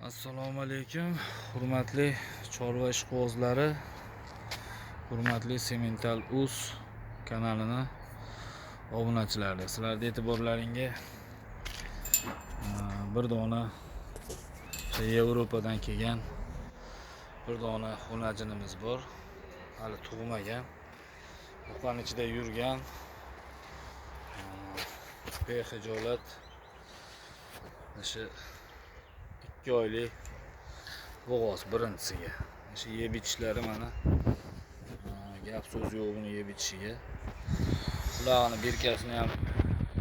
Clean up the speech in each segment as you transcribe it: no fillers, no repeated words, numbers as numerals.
Assalomu alaykum, hurmatli chorva ishqibozlari, hurmatli Semental Uz kanalini obunachilari. Sizlarning e'tiborlaringga bir dona Yevropadan kelgan bir dona xonajinimiz bor. Hali tug'magan, buqani ichida yurgan behijolat o'sha 2 oylik bo'g'oz birinchisiga. O'sha yeb ichishlari mana gap so'z yo'q buni yeb ichishiga. Ularning birkasini ham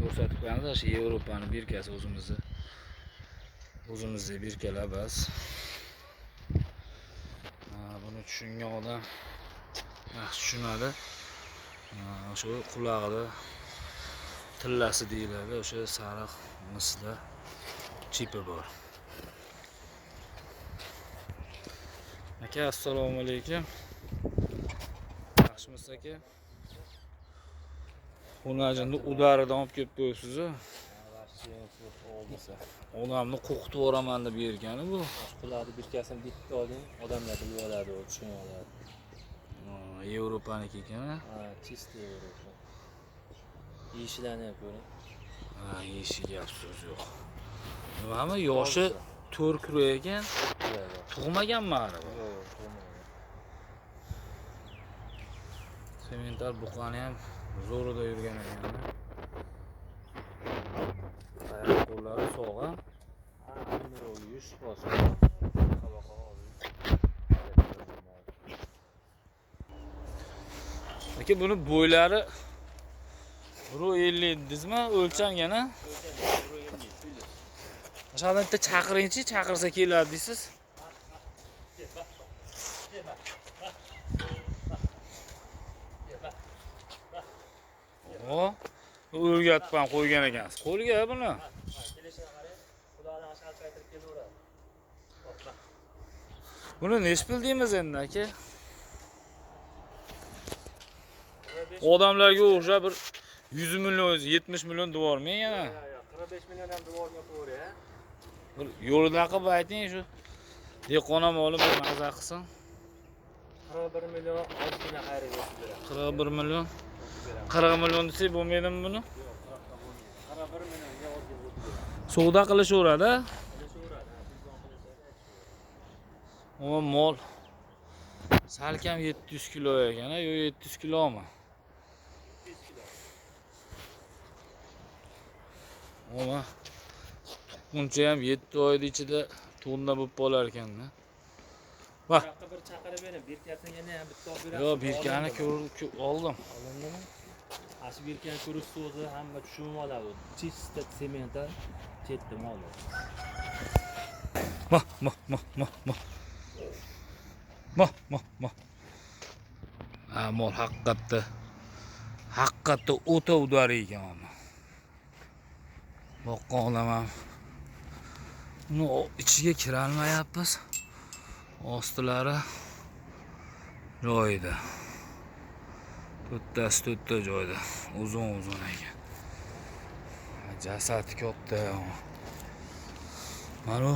ko'rsatib qo'yamiz. O'sha Yevropaning birkasi o'zimizga birkalar bas. Buni tushungan odam yaxshi tushunadi. O'sha qulog'ida tillasi deyiladi, o'sha sariq misda chipi bor. Aka, assalomu alaykum. Yaxshimisiz aka? Xonajinni udaridan olib kelib qo'yibsiz. Odamni qo'rqitib yuboraman deb bergani bu. Quloqni birkasini bitta oling, odamlar bilib oladi, tushunib oladi. Yevropaniki ekan. Chista Yevropa. Yeyishlarni ham ko'ring. Yeyishi gap so'z yo'q. Nimami yoshi 4 kilo ekan. Tug'maganmi hali? Yo'q, tug'magan. Semental buqani ham zo'rida yurgan ekan. Oyoq qo'llari sog'a. Yush bosib. Aka, buni bo'ylari 1.50 dedingizmi? O'lchamgan a? O'shadan bitta chaqiringchi, chaqirsa keladi deysiz. O'rgatib ham qo'ygan ekansiz. Qo'lga buni. Buni nech pul deymiz endi aka? Odamlarga o'xshab bir 100 million, 70 million devormang yana. 45 million ham devorga qo'yre, ha? Bir yo'lida qilib ayting shu. Dehqonam olib bir maza qilsin. 41 million ozgina xayriga beradi. 41 million. 40 million desak bo'lmaydimi buni? Yo'q, 41 millionga ozgina beradi. Savdo qilishaveradi. O mol salkam 700 kilo ekan, yo 700 kilomi? 200 kilo. Oma tuqquncha ham 7 oyning ichida tonna bo'lib qolar ekan-da. Va Bir chaqirib bering, birkasini yana ham bitta olib berasiz. yo birkani oldim. Olindimi? Ashi birkani ko'rish so'zi hamma tushunib oladi. Chista Semental chetda mol. Mah. Mol haqiqatda o'ta udar ekan. Boqqan odam ham uni ichiga kira olmayapmiz. Ostilari joyida. To'rtta joyda. Uzun ekan. Jasad katta. Mana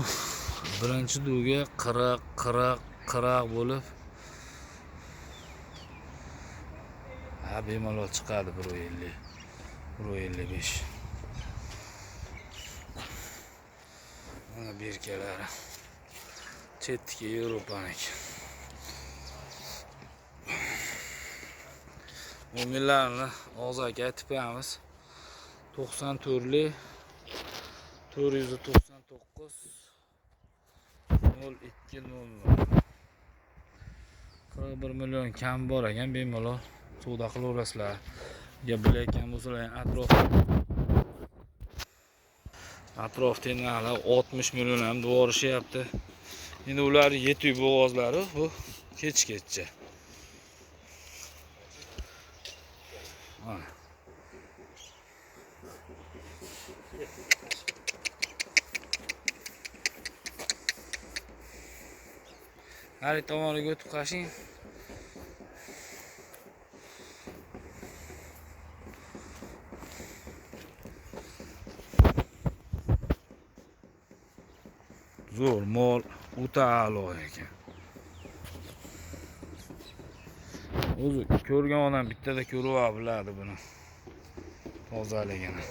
birinchi duga 40 bo'lib bemalol chiqadi 1.50, 1.55. Mana berkalari chetdagi Yevropaniki. Mo'minlarni og'zaki aytib qo'yamiz. 94lik 499 0200. 41 million kam bor ekan, bemalol savdo qilaverasizlar. Ya bilayotgan bo'lsalar atrofda hali 60 million ham devorishyapti. Endi ular yetuy bo'g'ozlari bu kechgacha. Mana. Har tomoniga o'tib qashing. Zo'r, mol o'ta a'lo ekan. O'zi ko'rgan odam bittada ko'rib biladi buni. Tozaligini.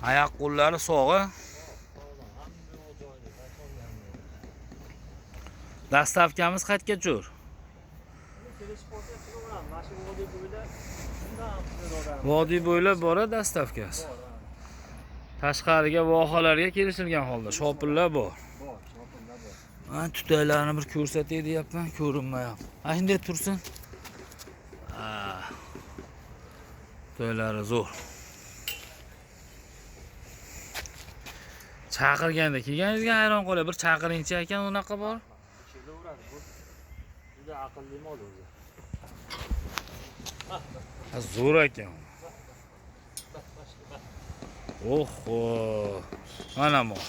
Oyoq qo'llari sog'i. Dastavkamiz qayerga jo'r? Vodiy bo'ylab bora dastavkasi. Tashqariga vohalarga kelishilgan holda shopillar bor. Men tutaylarni bir ko'rsatay deyapman, ko'rinmayapti. Ana shunday tursin. To'ylari zo'r. Chaqirganda kelganingizga hayron qolay. Bir chaqiringchi ekan unaqa bor. Juda aqlli mol o'zi. Zo'r ekan. Oho. Mana mol.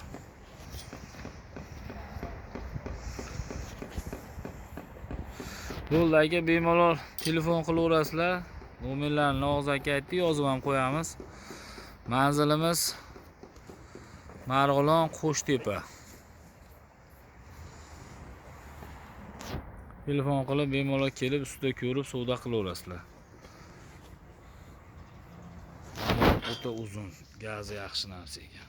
Yo'ldagi bemalol telefon qilaverasizlar. Nomerlarni og'zaki aytdi, yozib ham qo'yamiz. Manzilimiz Marg'ilon Qo'shtepa. Telefon qilib bemalol kelib ustida ko'rib savdo qilaverasizlar. O'ta uzun, gazi yaxshi narsa ekan.